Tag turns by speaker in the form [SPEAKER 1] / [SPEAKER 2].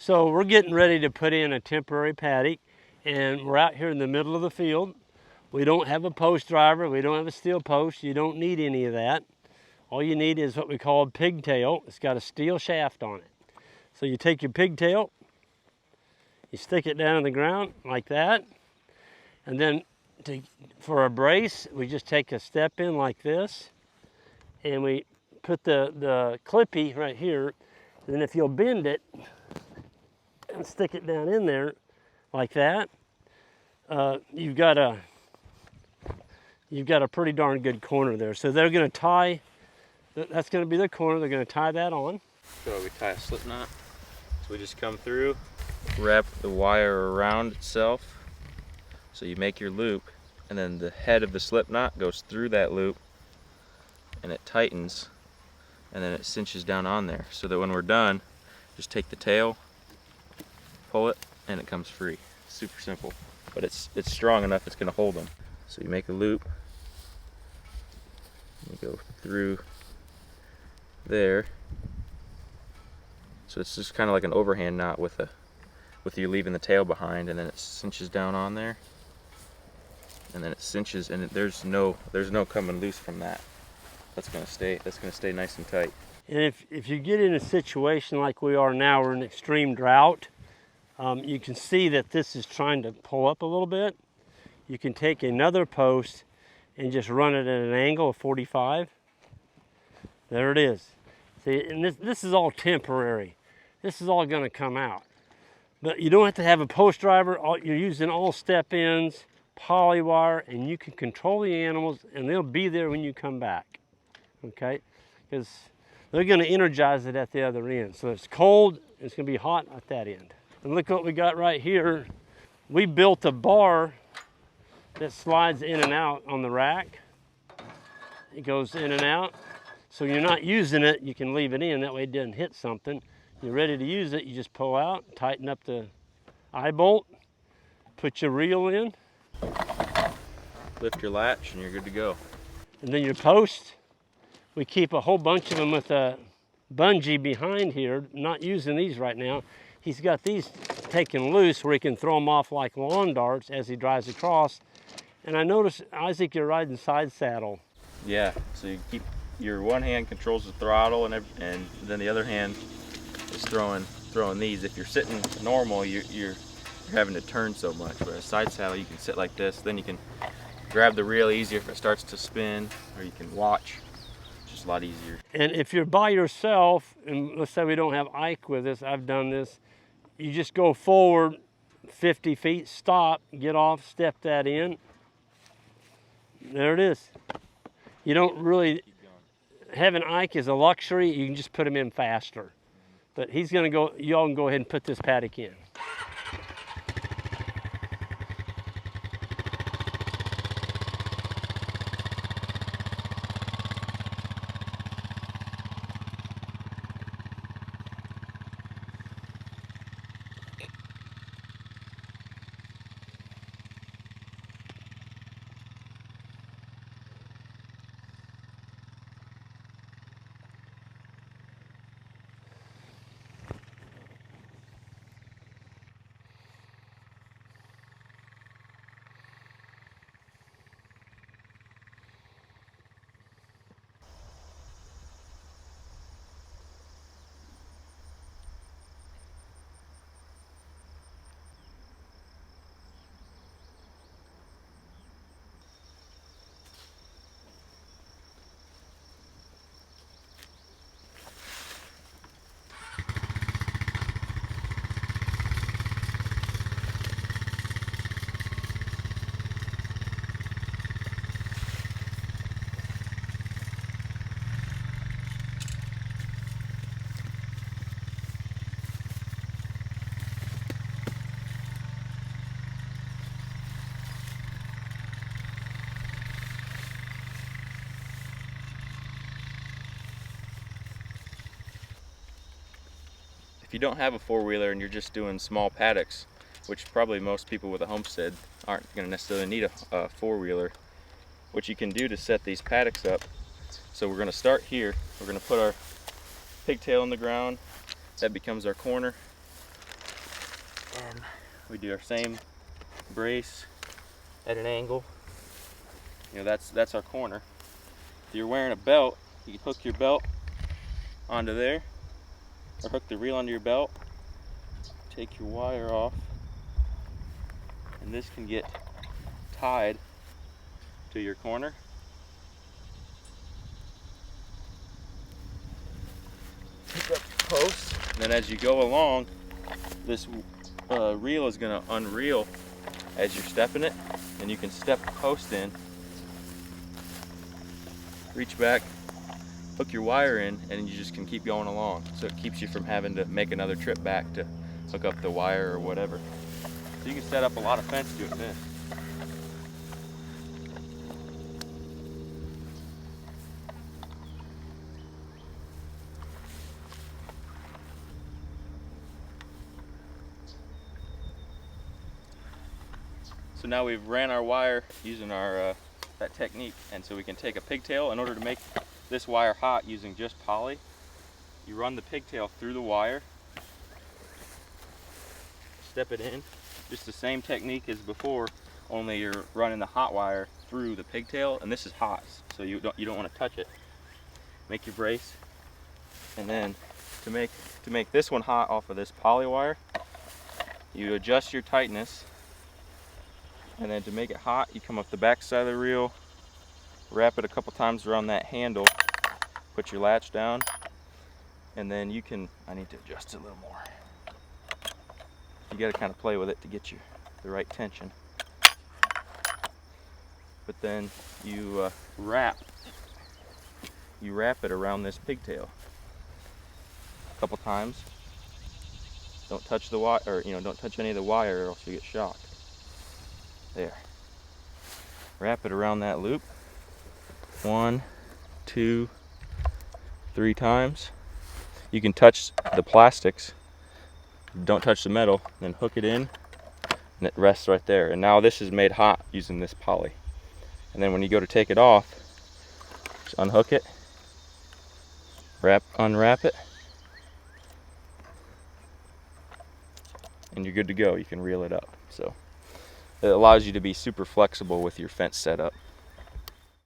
[SPEAKER 1] So we're getting ready to put in a temporary paddock, and we're out here in the middle of the field. We don't have a post driver, we don't have a steel post, you don't need any of that. All you need is what we call a pigtail. It's got a steel shaft on it. So you take your pigtail, you stick it down in the ground like that, and then for a brace, we just take a step in like this, and we put the clippy right here, and then if you'll bend it and stick it down in there like that, you've got a pretty darn good corner there. So they're going to tie, that's going to be the corner, they're going to tie that on.
[SPEAKER 2] So we tie a slip knot. So we just come through, wrap the wire around itself. So you make your loop, and then the head of the slip knot goes through that loop, and it tightens, and then it cinches down on there. So that when we're done, just take the tail, pull it, and it comes free. Super simple, but it's strong enough it's going to hold them. So you make a loop, you go through there. So it's just kind of like an overhand knot with you leaving the tail behind, and then it cinches down on there, and then it cinches, and there's no coming loose from that. That's gonna stay nice and tight.
[SPEAKER 1] And if you get in a situation like we are now, we're in extreme drought, you can see that this is trying to pull up a little bit. You can take another post and just run it at an angle of 45. There it is. See, and this is all temporary. This is all going to come out. But you don't have to have a post driver. You're using all step ins, poly wire, and you can control the animals, and they'll be there when you come back. Okay? Because they're going to energize it at the other end. So it's cold, it's going to be hot at that end. And look what we got right here. We built a bar that slides in and out on the rack. It goes in and out. So you're not using it, you can leave it in. That way it doesn't hit something. You're ready to use it, you just pull out, tighten up the eye bolt, put your reel in.
[SPEAKER 2] Lift your latch and you're good to go.
[SPEAKER 1] And then your post, we keep a whole bunch of them with a bungee behind here. Not using these right now. He's got these taken loose where he can throw them off like lawn darts as he drives across. And I noticed, Isaac, you're riding side saddle.
[SPEAKER 2] Yeah, so you keep your one hand controls the throttle, and then the other hand is throwing these. If you're sitting normal, you're having to turn so much. Whereas side saddle, you can sit like this. Then you can grab the reel easier if it starts to spin, or you can watch. It's just a lot easier.
[SPEAKER 1] And if you're by yourself, and let's say we don't have Ike with us, I've done this. You just go forward 50 feet, stop, get off, step that in. There it is. You don't really, having Ike is a luxury. You can just put him in faster. But he's going to go, y'all can go ahead and put this paddock in.
[SPEAKER 2] If you don't have a four-wheeler and you're just doing small paddocks, which probably most people with a homestead aren't going to necessarily need a four-wheeler, what you can do to set these paddocks up. So we're going to start here. We're going to put our pigtail in the ground. That becomes our corner. And we do our same brace at an angle. You know, that's our corner. If you're wearing a belt, you can hook your belt onto there, or hook the reel onto your belt, take your wire off, and this can get tied to your corner. Pick up the post, and then as you go along, this reel is going to unreel as you're stepping it, and you can step the post in, reach back, hook your wire in, and you just can keep going along. So it keeps you from having to make another trip back to hook up the wire or whatever. So you can set up a lot of fence doing this. So now we've ran our wire using our that technique, and so we can take a pigtail. In order to make this wire hot using just poly, you run the pigtail through the wire, step it in, just the same technique as before, only you're running the hot wire through the pigtail, and this is hot, so you don't want to touch it. Make your brace, and then to make this one hot off of this poly wire, you adjust your tightness. And then to make it hot, you come up the back side of the reel, wrap it a couple times around that handle, put your latch down, and then you can, I need to adjust it a little more. You got to kind of play with it to get you the right tension. But then you wrap it around this pigtail a couple times. Don't touch the wire, or don't touch any of the wire, or else you get shocked. There. Wrap it around that loop 1, 2, 3 times. You can touch the plastics, don't touch the metal, then hook it in, and it rests right there. And now this is made hot using this poly. And then when you go to take it off, just unhook it, unwrap it, and you're good to go. You can reel it up. So it allows you to be super flexible with your fence setup.